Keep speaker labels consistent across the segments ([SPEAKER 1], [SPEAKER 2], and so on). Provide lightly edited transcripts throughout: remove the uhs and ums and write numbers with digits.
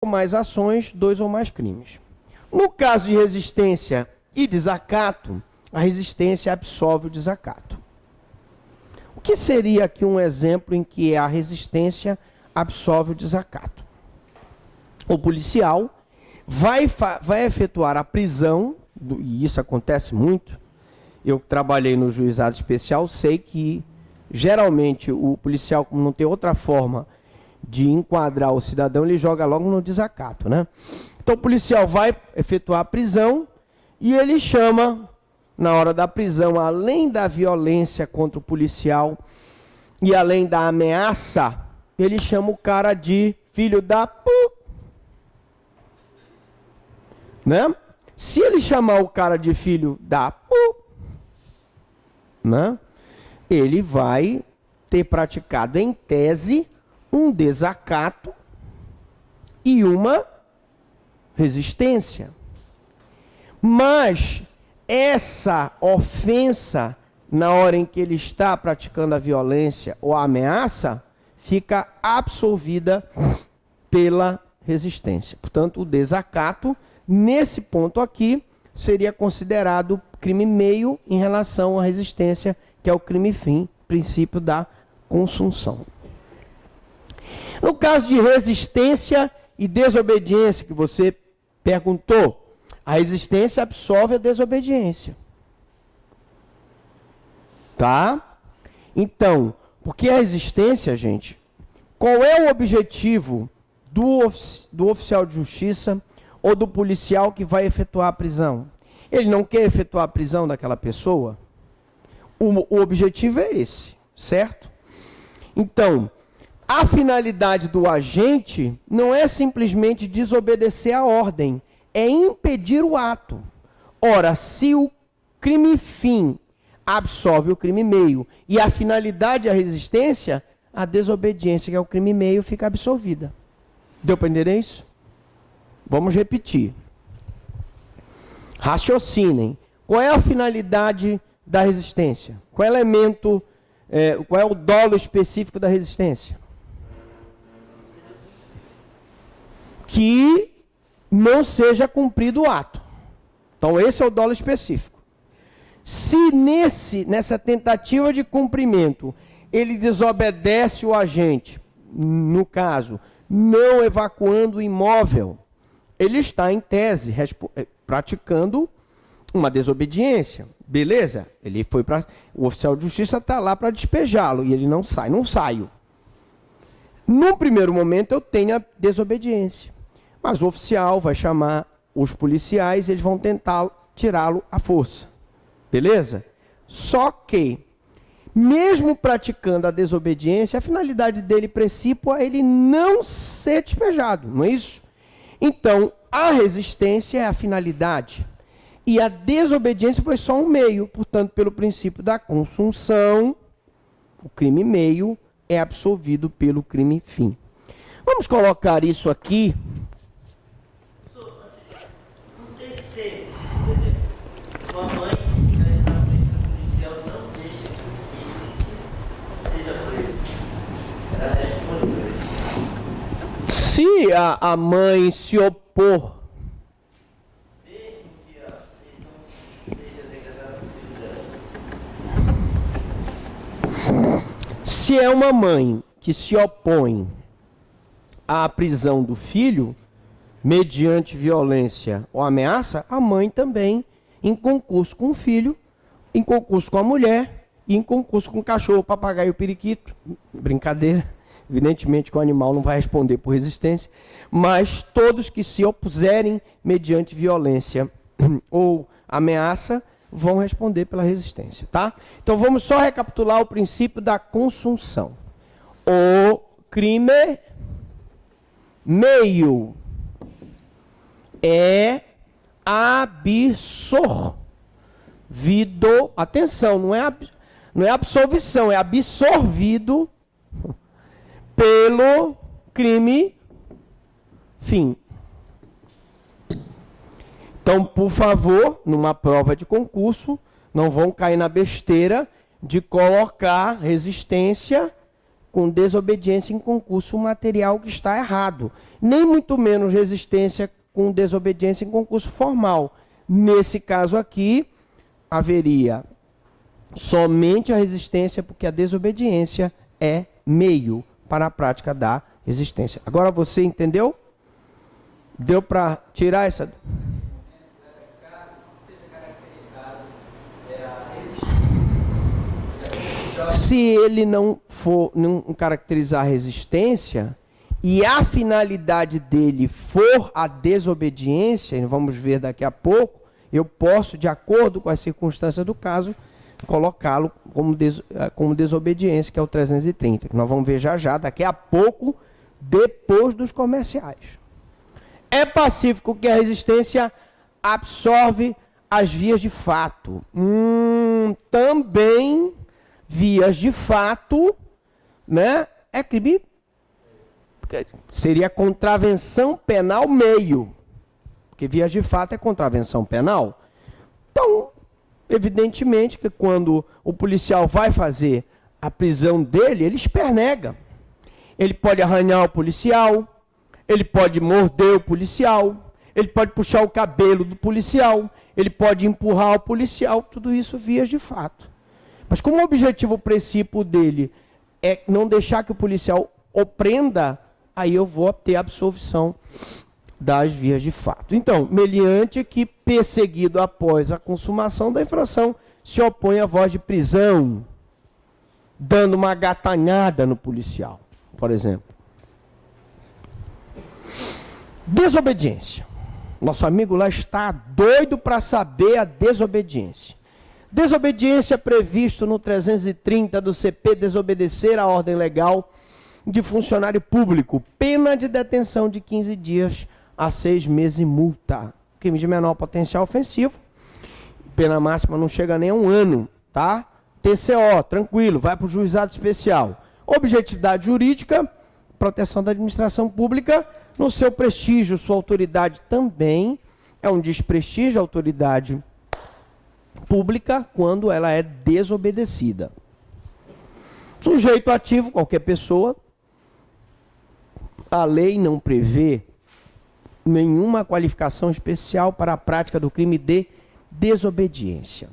[SPEAKER 1] ou mais ações, 2 ou mais crimes. No caso de resistência e desacato, a resistência absolve o desacato. O que seria aqui um exemplo em que a resistência absolve o desacato? O policial vai efetuar a prisão, e isso acontece muito. Eu trabalhei no juizado especial, sei que geralmente o policial, como não tem outra forma de enquadrar o cidadão, ele joga logo no desacato, né? Então o policial vai efetuar a prisão e ele chama, na hora da prisão, além da violência contra o policial e além da ameaça, ele chama o cara de filho da pu, né? Se ele chamar o cara de filho da pu, né, ele vai ter praticado em tese um desacato e uma resistência. Mas essa ofensa, na hora em que ele está praticando a violência ou a ameaça, fica absolvida pela resistência. Portanto, o desacato, nesse ponto aqui, seria considerado crime meio em relação à resistência, que é o crime fim, princípio da consunção. No caso de resistência e desobediência, que você perguntou, a resistência absolve a desobediência. Tá? Então, porque a resistência, gente, qual é o objetivo do oficial de justiça ou do policial que vai efetuar a prisão? Ele não quer efetuar a prisão daquela pessoa? O objetivo é esse, certo? Então, a finalidade do agente não é simplesmente desobedecer a ordem, é impedir o ato. Ora, se o crime fim absolve o crime meio e a finalidade é a resistência, a desobediência, que é o crime meio, fica absolvida. Deu para entender isso? Vamos repetir. Raciocinem. Qual é a finalidade da resistência? Qual é o elemento, qual é o dolo específico da resistência? Que não seja cumprido o ato. Então, esse é o dolo específico. Se nessa tentativa de cumprimento, ele desobedece o agente, no caso, não evacuando o imóvel, ele está, em tese, praticando uma desobediência. Beleza? Ele foi para... O oficial de justiça está lá para despejá-lo e ele não sai. Não saio. No primeiro momento, eu tenho a desobediência. Mas o oficial vai chamar os policiais e eles vão tentar tirá-lo à força. Beleza? Só que, mesmo praticando a desobediência, a finalidade dele, princípio, é ele não ser despejado. Não é isso? Então, a resistência é a finalidade. E a desobediência foi só um meio. Portanto, pelo princípio da consunção, o crime meio é absolvido pelo crime fim. Vamos colocar isso aqui.
[SPEAKER 2] Um terceiro, por exemplo, uma mãe que se cresce na frente do policial não deixa que o filho seja preso. Ela responde por isso.
[SPEAKER 1] Se a mãe se opor, se é uma mãe que se opõe à prisão do filho, mediante violência ou ameaça, a mãe também, em concurso com o filho, em concurso com a mulher, e em concurso com o cachorro, o papagaio, o periquito, brincadeira, evidentemente que o animal não vai responder por resistência, mas todos que se opuserem mediante violência ou ameaça, vão responder pela resistência, tá? Então vamos só recapitular o princípio da consunção. O crime meio é absorvido, atenção, não é absolvição, é absorvido pelo crime fim. Então, por favor, numa prova de concurso, não vão cair na besteira de colocar resistência com desobediência em concurso, um material que está errado. nem muito menos resistência com desobediência em concurso formal. Nesse caso aqui, haveria somente a resistência, porque a desobediência é meio para a prática da resistência. Agora você entendeu? Deu para tirar essa... Se ele não caracterizar a resistência e a finalidade dele for a desobediência, e vamos ver daqui a pouco, eu posso, de acordo com as circunstâncias do caso, colocá-lo como desobediência, que é o 330, que nós vamos ver já, daqui a pouco, depois dos comerciais. É pacífico que a resistência absorve as vias de fato. Também vias de fato, né? É crime, seria contravenção penal meio, porque vias de fato é contravenção penal. Então, evidentemente que quando o policial vai fazer a prisão dele, ele espernega. Ele pode arranhar o policial, ele pode morder o policial, ele pode puxar o cabelo do policial, ele pode empurrar o policial, tudo isso vias de fato. Mas como o objetivo principal dele é não deixar que o policial o prenda, aí eu vou ter a absolvição das vias de fato. Então, meliante que perseguido após a consumação da infração, se opõe à voz de prisão, dando uma gatanhada no policial, por exemplo. Desobediência. Nosso amigo lá está doido para saber a desobediência. Desobediência previsto no 330 do CP, desobedecer a ordem legal de funcionário público, pena de detenção de 15 dias a 6 meses e multa. Crime de menor potencial ofensivo, pena máxima não chega nem a 1 ano, tá? TCO, tranquilo, vai para o juizado especial. Objetividade jurídica, proteção da administração pública, no seu prestígio, sua autoridade também é um desprestígio à autoridade pública quando ela é desobedecida. Sujeito ativo, qualquer pessoa, a lei não prevê nenhuma qualificação especial para a prática do crime de desobediência.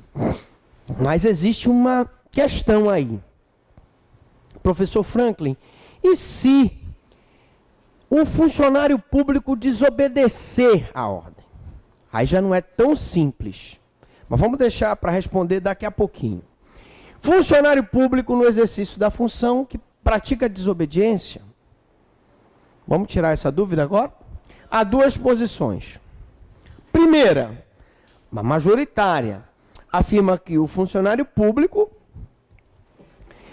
[SPEAKER 1] Mas existe uma questão aí. Professor Franklin, e se o funcionário público desobedecer a ordem? Aí já não é tão simples. Mas vamos deixar para responder daqui a pouquinho. Funcionário público no exercício da função que pratica desobediência. Vamos tirar essa dúvida agora? Há duas posições. Primeira, uma majoritária, afirma que o funcionário público,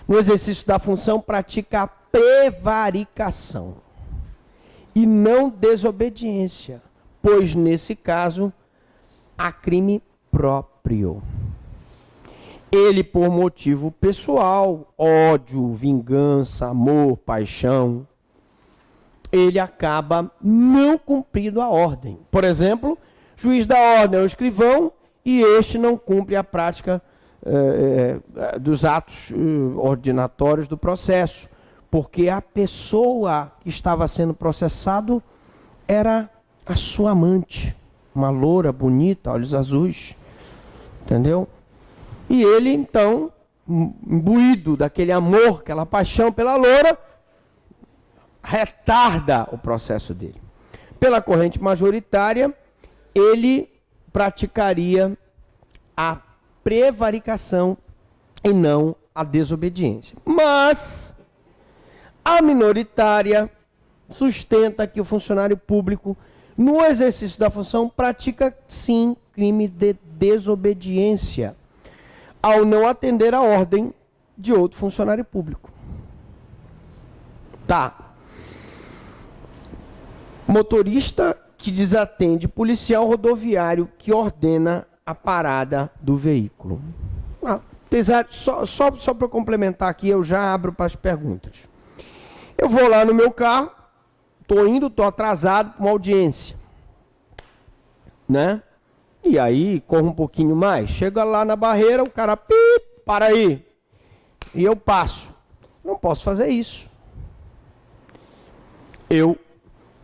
[SPEAKER 1] no exercício da função, pratica a prevaricação e não desobediência, pois, nesse caso, há crime próprio. Ele, por motivo pessoal, ódio, vingança, amor, paixão, ele acaba não cumprindo a ordem. Por exemplo, juiz da ordem é o escrivão e este não cumpre a prática dos atos ordinatórios do processo, porque a pessoa que estava sendo processado era a sua amante, uma loura bonita, olhos azuis, entendeu? E ele, então, imbuído daquele amor, aquela paixão pela loura, retarda o processo dele. Pela corrente majoritária, ele praticaria a prevaricação e não a desobediência. Mas a minoritária sustenta que o funcionário público, no exercício da função, pratica sim crime de desobediência, ao não atender a ordem de outro funcionário público. Tá. Motorista que desatende policial rodoviário que ordena a parada do veículo. Só para complementar aqui, eu já abro para as perguntas. Eu vou lá no meu carro, estou atrasado para uma audiência, né? E aí, corro um pouquinho mais, chega lá na barreira, o cara, para aí, e eu passo. Não posso fazer isso. Eu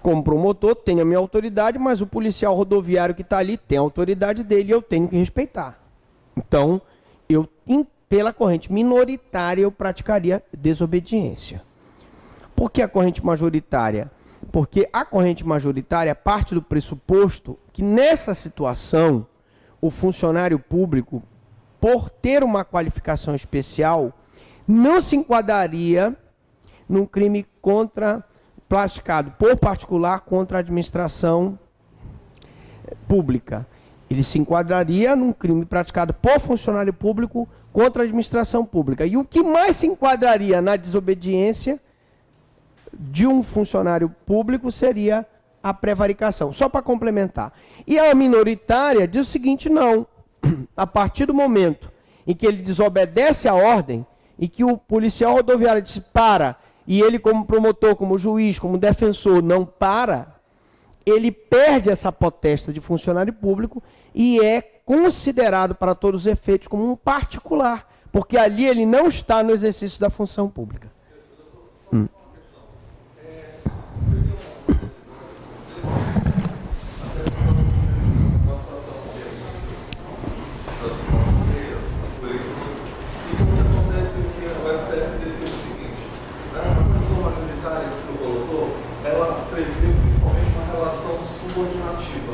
[SPEAKER 1] como promotor, tenho a minha autoridade, mas o policial rodoviário que está ali tem a autoridade dele e eu tenho que respeitar. Então, pela corrente minoritária, eu praticaria desobediência. Por que a corrente majoritária? Porque a corrente majoritária parte do pressuposto que, nessa situação, o funcionário público, por ter uma qualificação especial, não se enquadraria num crime praticado por particular contra a administração pública. Ele se enquadraria num crime praticado por funcionário público contra a administração pública. E o que mais se enquadraria na desobediência de um funcionário público seria a prevaricação. Só para complementar. E a minoritária diz o seguinte: não. A partir do momento em que ele desobedece a ordem e que o policial rodoviário diz para, e ele como promotor, como juiz, como defensor não para, ele perde essa potestade de funcionário público e é considerado para todos os efeitos como um particular, porque ali ele não está no exercício da função pública.
[SPEAKER 3] Ela prevê principalmente uma relação subordinativa.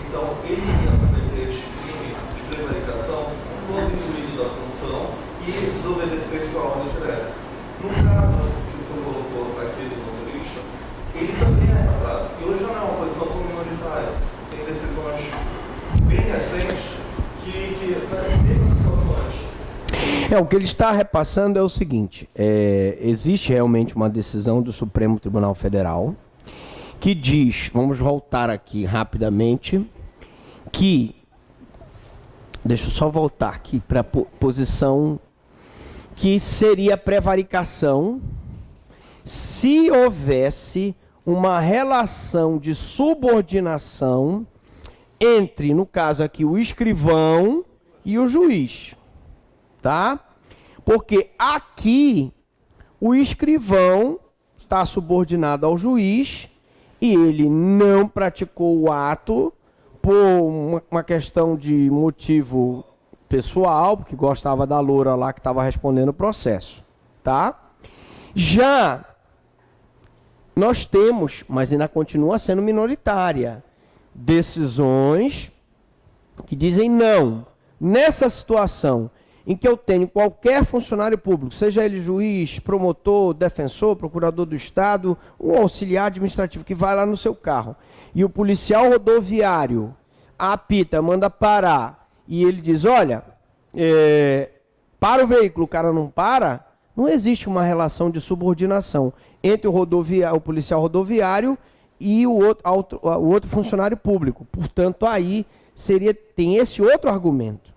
[SPEAKER 3] Então, ele ia cometer este crime de prevaricação todo incluído da função e desobedecer sua ordem direta. No caso que o senhor colocou para aquele motorista, ele também é tratado. E hoje não é uma posição tão minoritária. Tem decisões bem recentes que em mesmas situações.
[SPEAKER 1] O que ele está repassando é o seguinte: existe realmente uma decisão do Supremo Tribunal Federal que diz, vamos voltar aqui rapidamente, que, deixa eu só voltar aqui para a posição, que seria prevaricação se houvesse uma relação de subordinação entre, no caso aqui, o escrivão e o juiz. Tá? Porque aqui o escrivão está subordinado ao juiz e ele não praticou o ato por uma questão de motivo pessoal, porque gostava da loura lá que estava respondendo o processo. Tá? Já nós temos, mas ainda continua sendo minoritária, decisões que dizem não. Nessa situação em que eu tenho qualquer funcionário público, seja ele juiz, promotor, defensor, procurador do Estado, um auxiliar administrativo que vai lá no seu carro, e o policial rodoviário apita, manda parar, e ele diz, olha, para o veículo, o cara não para, não existe uma relação de subordinação entre o policial rodoviário e o outro funcionário público. Portanto, aí tem esse outro argumento.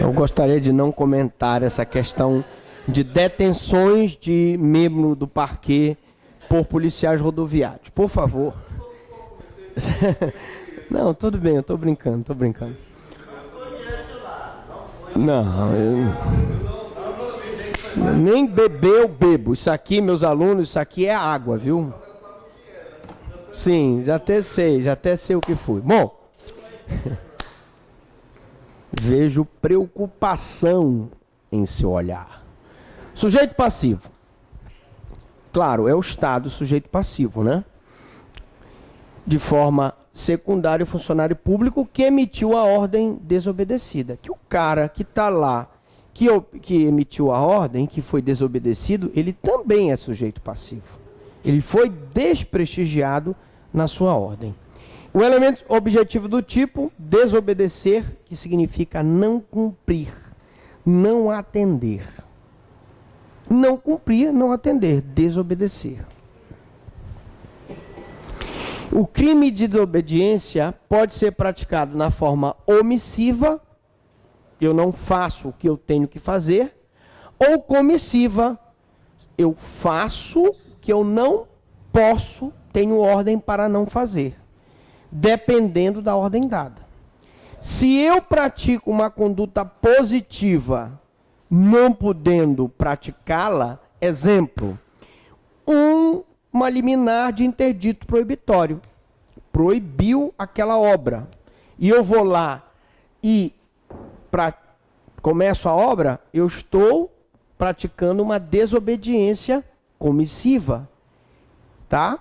[SPEAKER 1] Eu gostaria de não comentar essa questão de detenções de membro do parquê por policiais rodoviários. Por favor. Não, tudo bem, eu estou brincando, Não, nem beber eu bebo. Isso aqui, meus alunos, isso aqui é água, viu? Sim, já até sei o que foi. Bom, vejo preocupação em seu olhar. Sujeito passivo. Claro, é o Estado sujeito passivo, né? De forma secundária, o funcionário público que emitiu a ordem desobedecida. Que o cara que está lá, que emitiu a ordem, que foi desobedecido, ele também é sujeito passivo. Ele foi desprestigiado na sua ordem. O elemento objetivo do tipo, desobedecer, que significa não cumprir, não atender. Não cumprir, não atender, desobedecer. O crime de desobediência pode ser praticado na forma omissiva, eu não faço o que eu tenho que fazer, ou comissiva, eu faço o que eu não posso, tenho ordem para não fazer. dependendo da ordem dada. Se eu pratico uma conduta positiva, não podendo praticá-la, exemplo, uma liminar de interdito proibitório, proibiu aquela obra, e eu vou lá e começo a obra, eu estou praticando uma desobediência comissiva, tá?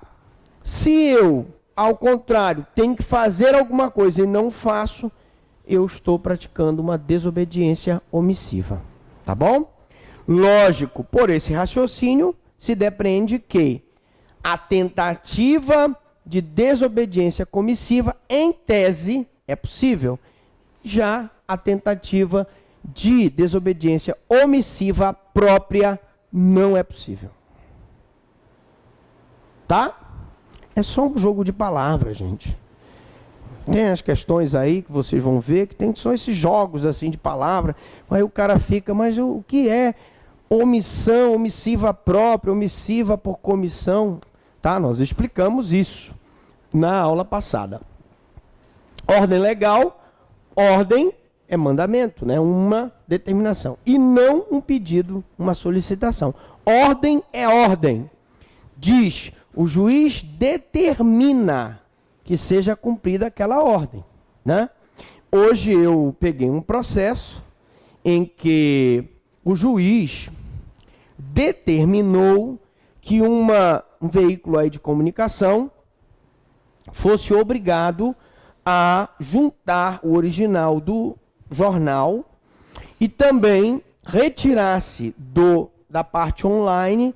[SPEAKER 1] Se eu, ao contrário, tenho que fazer alguma coisa e não faço, eu estou praticando uma desobediência omissiva, tá bom? Lógico, por esse raciocínio, se depreende que a tentativa de desobediência comissiva, em tese, é possível. Já a tentativa de desobediência omissiva própria não é possível. Tá? É só um jogo de palavras, gente. Tem as questões aí que vocês vão ver, que tem só esses jogos assim de palavra. Aí o cara fica, mas o que é omissão, omissiva própria, omissiva por comissão? Tá? Nós explicamos isso na aula passada. Ordem legal, ordem é mandamento, né? Uma determinação. E não um pedido, uma solicitação. Ordem é ordem. Diz, o juiz determina que seja cumprida aquela ordem, né? Hoje eu peguei um processo em que o juiz determinou que um veículo aí de comunicação fosse obrigado a juntar o original do jornal e também retirasse da parte online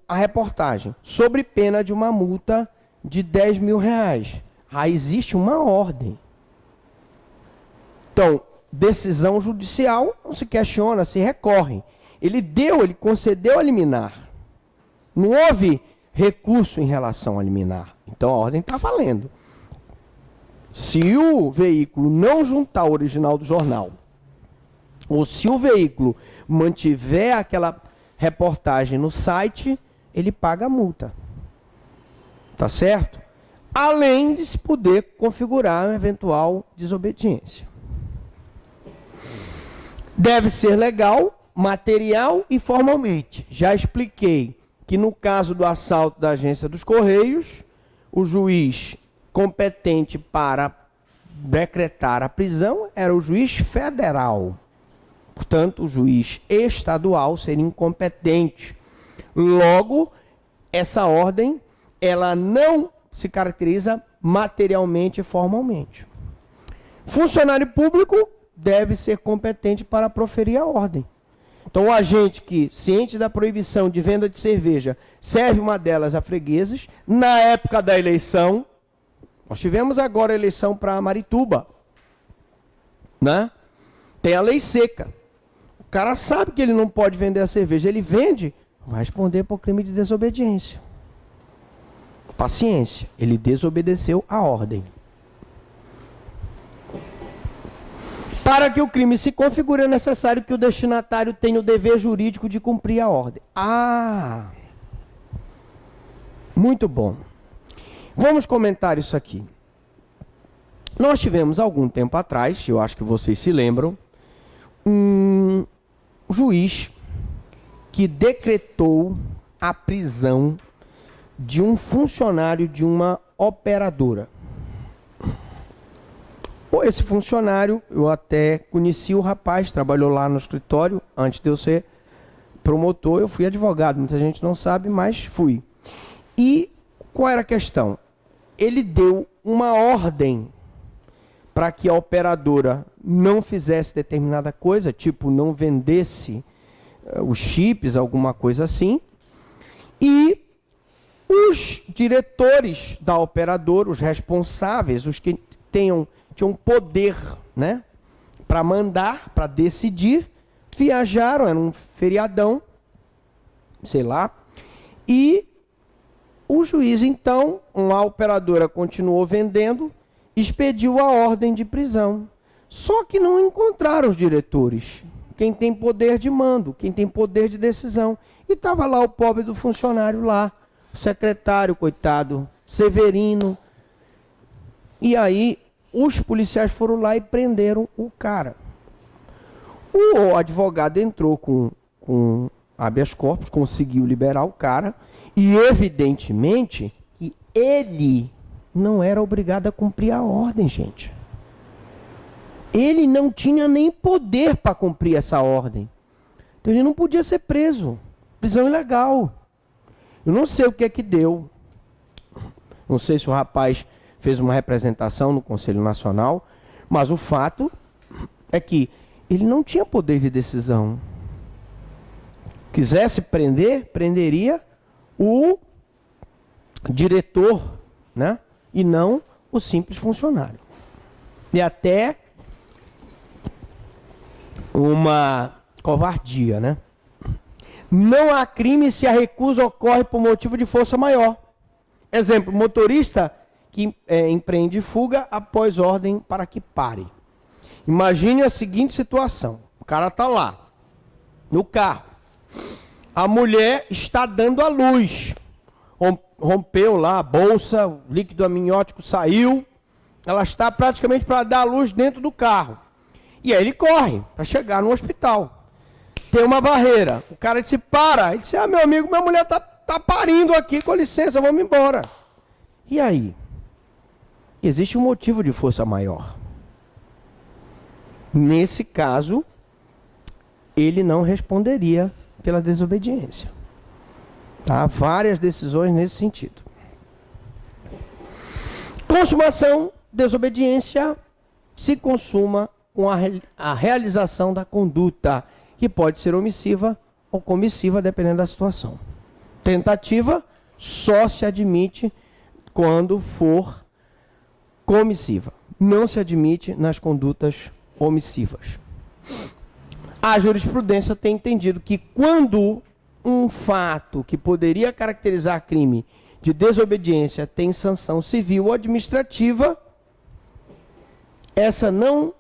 [SPEAKER 1] a reportagem, sobre pena de uma multa de R$10.000. Aí existe uma ordem. Então, decisão judicial não se questiona, se recorre. Ele concedeu a liminar. Não houve recurso em relação à liminar. Então a ordem está valendo. Se o veículo não juntar o original do jornal, ou se o veículo mantiver aquela reportagem no site, ele paga a multa. Tá certo? Além de se poder configurar uma eventual desobediência. Deve ser legal, material e formalmente. Já expliquei que no caso do assalto da agência dos Correios, o juiz competente para decretar a prisão era o juiz federal. Portanto, o juiz estadual seria incompetente. Logo, essa ordem, ela não se caracteriza materialmente e formalmente. Funcionário público deve ser competente para proferir a ordem. Então, o agente que, ciente da proibição de venda de cerveja, serve uma delas a fregueses, na época da eleição, nós tivemos agora a eleição para Marituba, né? Tem a lei seca. O cara sabe que ele não pode vender a cerveja, ele vende, vai responder por crime de desobediência. Paciência, ele desobedeceu a ordem. Para que o crime se configure, é necessário que o destinatário tenha o dever jurídico de cumprir a ordem. Ah! Muito bom. Vamos comentar isso aqui. Nós tivemos, algum tempo atrás, eu acho que vocês se lembram, um juiz que decretou a prisão de um funcionário de uma operadora. Esse funcionário, eu até conheci o rapaz, trabalhou lá no escritório, antes de eu ser promotor, eu fui advogado, muita gente não sabe, mas fui. E qual era a questão? Ele deu uma ordem para que a operadora não fizesse determinada coisa, tipo não vendesse os chips, alguma coisa assim, e os diretores da operadora, os responsáveis, os que tinham poder, né, para mandar, para decidir, viajaram, era um feriadão, sei lá, e o juiz, então, a operadora continuou vendendo, expediu a ordem de prisão. Só que não encontraram os diretores, quem tem poder de mando, quem tem poder de decisão. E estava lá o pobre do funcionário lá, o secretário, coitado, Severino, E aí, os policiais foram lá e prenderam o cara. O advogado entrou com habeas corpus, conseguiu liberar o cara, e evidentemente que ele não era obrigado a cumprir a ordem, gente. Ele não tinha nem poder para cumprir essa ordem. Então ele não podia ser preso. Prisão ilegal. Eu não sei o que é que deu. Não sei se o rapaz fez uma representação no Conselho Nacional, mas o fato é que ele não tinha poder de decisão. Quisesse prender, prenderia o diretor, né? E não o simples funcionário. E até uma covardia, né? Não há crime se a recusa ocorre por motivo de força maior. Exemplo, motorista que empreende fuga após ordem para que pare. Imagine a seguinte situação. O cara está lá, no carro. A mulher está dando a luz. Rompeu lá a bolsa, o líquido amniótico saiu. Ela está praticamente para dar a luz dentro do carro. E aí ele corre para chegar no hospital. Tem uma barreira. O cara disse, para. Ele disse, meu amigo, minha mulher tá parindo aqui, com licença, vamos embora. E aí? Existe um motivo de força maior. Nesse caso, ele não responderia pela desobediência. Há várias decisões nesse sentido. Consumação, desobediência, se consuma com a realização da conduta, que pode ser omissiva ou comissiva, dependendo da situação. Tentativa só se admite quando for comissiva. Não se admite nas condutas omissivas. A jurisprudência tem entendido que quando um fato que poderia caracterizar crime de desobediência tem sanção civil ou administrativa, essa não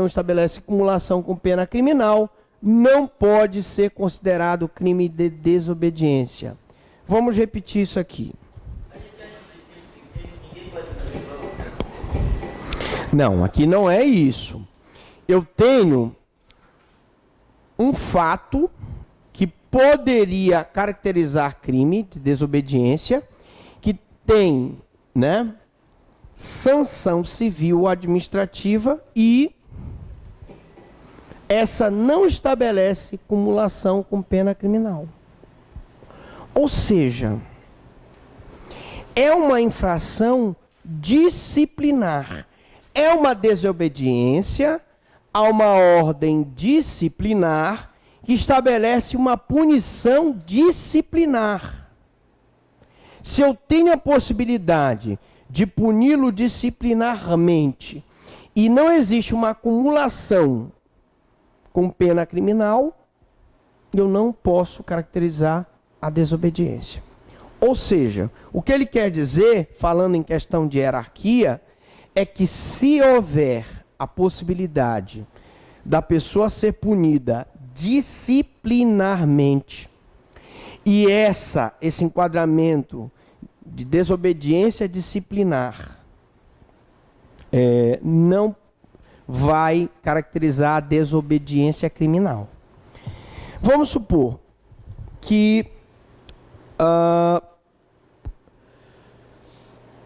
[SPEAKER 1] estabelece cumulação com pena criminal, não pode ser considerado crime de desobediência. Vamos repetir isso aqui. Não, aqui não é isso. Eu tenho um fato que poderia caracterizar crime de desobediência, que tem, né, sanção civil ou administrativa, e essa não estabelece cumulação com pena criminal. Ou seja, é uma infração disciplinar. É uma desobediência a uma ordem disciplinar que estabelece uma punição disciplinar. Se eu tenho a possibilidade de puni-lo disciplinarmente e não existe uma acumulação com pena criminal, eu não posso caracterizar a desobediência. Ou seja, o que ele quer dizer, falando em questão de hierarquia, é que se houver a possibilidade da pessoa ser punida disciplinarmente, e esse enquadramento de desobediência disciplinar não vai caracterizar a desobediência criminal. Vamos supor que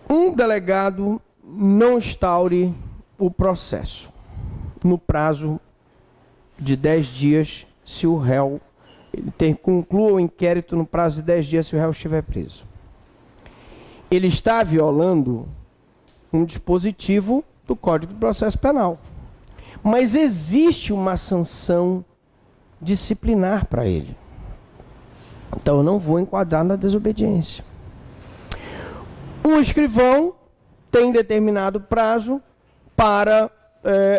[SPEAKER 1] um delegado não instaure o processo no prazo de 10 dias, se o réu conclua o inquérito no prazo de 10 dias, se o réu estiver preso. Ele está violando um dispositivo do Código de Processo Penal. Mas existe uma sanção disciplinar para ele. Então eu não vou enquadrar na desobediência. O escrivão tem determinado prazo para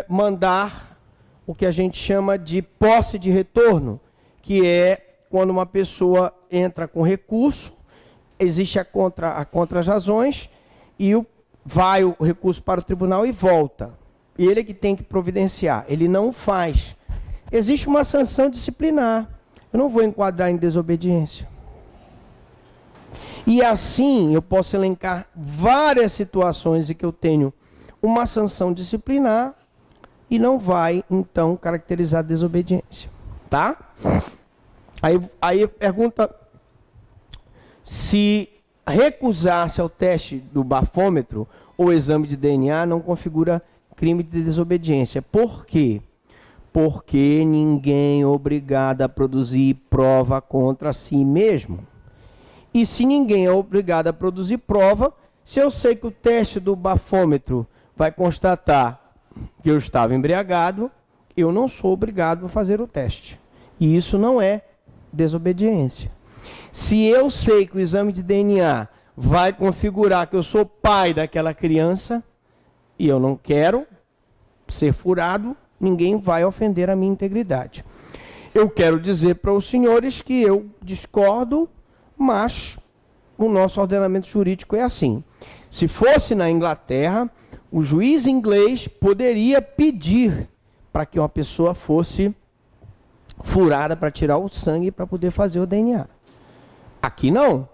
[SPEAKER 1] mandar o que a gente chama de posse de retorno, que é quando uma pessoa entra com recurso, existe a contra-razões, e vai o recurso para o tribunal e volta. E ele é que tem que providenciar. Ele não faz. Existe uma sanção disciplinar. Eu não vou enquadrar em desobediência. E assim eu posso elencar várias situações em que eu tenho uma sanção disciplinar e não vai, então, caracterizar desobediência. Tá? Aí pergunta se recusar-se ao teste do bafômetro ou exame de DNA não configura crime de desobediência. Por quê? Porque ninguém é obrigado a produzir prova contra si mesmo. E se ninguém é obrigado a produzir prova, se eu sei que o teste do bafômetro vai constatar que eu estava embriagado, eu não sou obrigado a fazer o teste. E isso não é desobediência. Se eu sei que o exame de DNA vai configurar que eu sou pai daquela criança e eu não quero ser furado, ninguém vai ofender a minha integridade. Eu quero dizer para os senhores que eu discordo, mas o nosso ordenamento jurídico é assim. Se fosse na Inglaterra, o juiz inglês poderia pedir para que uma pessoa fosse furada para tirar o sangue para poder fazer o DNA. Aqui não.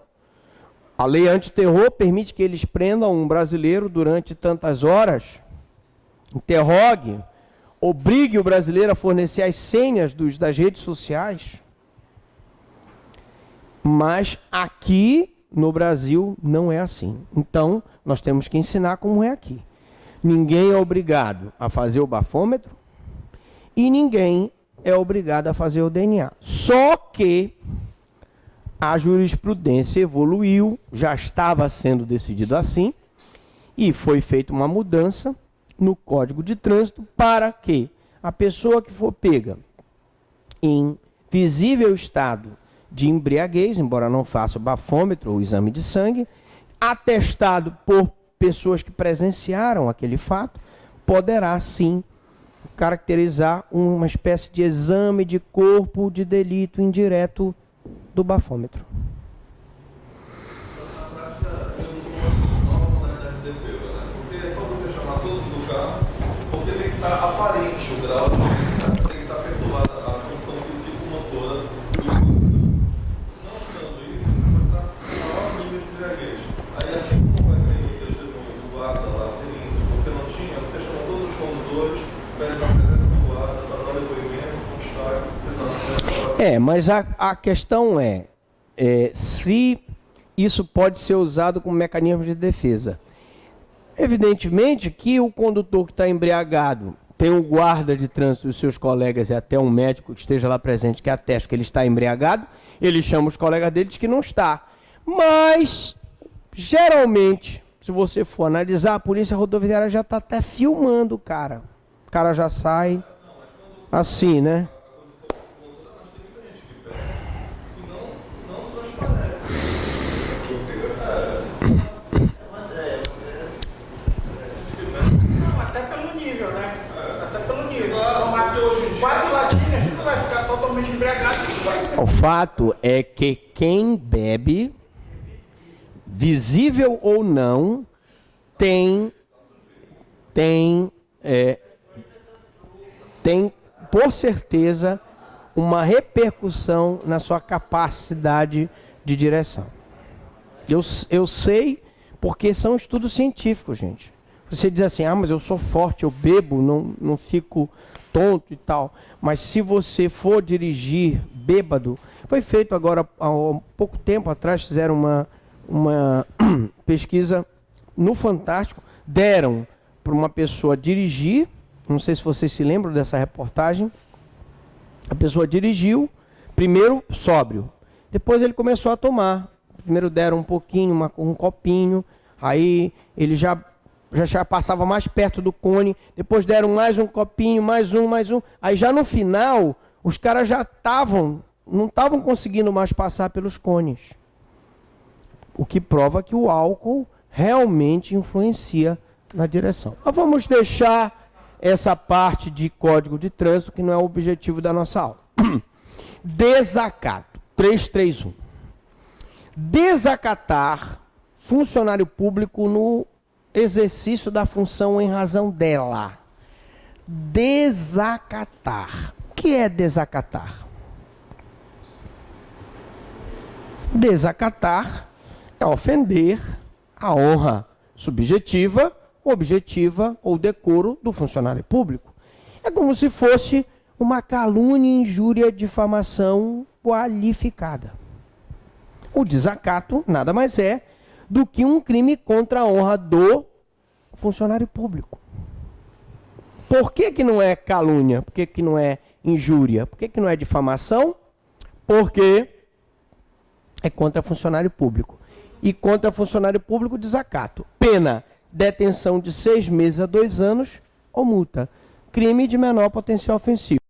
[SPEAKER 1] A lei antiterror permite que eles prendam um brasileiro durante tantas horas, interrogue, obrigue o brasileiro a fornecer as senhas das redes sociais. Mas aqui no Brasil não é assim. Então, nós temos que ensinar como é aqui. Ninguém é obrigado a fazer o bafômetro e ninguém é obrigado a fazer o DNA. Só que a jurisprudência evoluiu, já estava sendo decidido assim, e foi feita uma mudança no Código de Trânsito para que a pessoa que for pega em visível estado de embriaguez, embora não faça o bafômetro ou o exame de sangue, atestado por pessoas que presenciaram aquele fato, poderá sim caracterizar uma espécie de exame de corpo de delito indireto do bafômetro.
[SPEAKER 3] Na prática, resultou uma nova modalidade de defesa, né? Porque é só você chamar todos do carro, porque tem que estar aparente o grau, tem que estar perturbada a função psicomotora do condutor. Não sendo isso, você vai estar com maior nível de embriaguez. Aí, assim como vai ter o testemunho do guarda lá, você não tinha, você chama todos os condutores, pede a presença do guarda para dar depoimento, constar, você não
[SPEAKER 1] Mas a questão é se isso pode ser usado como mecanismo de defesa. Evidentemente que o condutor que está embriagado tem um guarda de trânsito dos seus colegas e até um médico que esteja lá presente que atesta que ele está embriagado, ele chama os colegas dele e diz que não está. Mas, geralmente, se você for analisar, a polícia rodoviária já está até filmando o cara. O cara já sai assim, né?
[SPEAKER 4] Até pelo nível, né? Até pelo nível. Quatro latinhas, você não vai ficar totalmente embriagado. Vai ser.
[SPEAKER 1] O fato é que quem bebe, visível ou não, tem por certeza uma repercussão na sua capacidade de direção. Eu sei porque são estudos científicos, gente. Você diz assim, mas eu sou forte, eu bebo, não fico tonto e tal. Mas se você for dirigir bêbado, foi feito agora, há pouco tempo atrás, fizeram uma pesquisa no Fantástico, deram para uma pessoa dirigir, não sei se vocês se lembram dessa reportagem, a pessoa dirigiu, primeiro sóbrio, depois ele começou a tomar, primeiro deram um pouquinho, um copinho, aí ele já passava mais perto do cone, depois deram mais um copinho, mais um, aí já no final, os caras já não estavam conseguindo mais passar pelos cones, o que prova que o álcool realmente influencia na direção. Mas vamos deixar essa parte de código de trânsito, que não é o objetivo da nossa aula. Desacato, 331. Desacatar funcionário público no exercício da função em razão dela. Desacatar. O que é desacatar? Desacatar é ofender a honra subjetiva, objetiva ou decoro do funcionário público. É como se fosse uma calúnia, injúria, difamação qualificada. O desacato nada mais é do que um crime contra a honra do funcionário público. Por que que não é calúnia? Por que que não é injúria? Por que que não é difamação? Porque é contra funcionário público. E contra funcionário público, desacato. Pena, detenção de 6 meses a 2 anos ou multa. Crime de menor potencial ofensivo.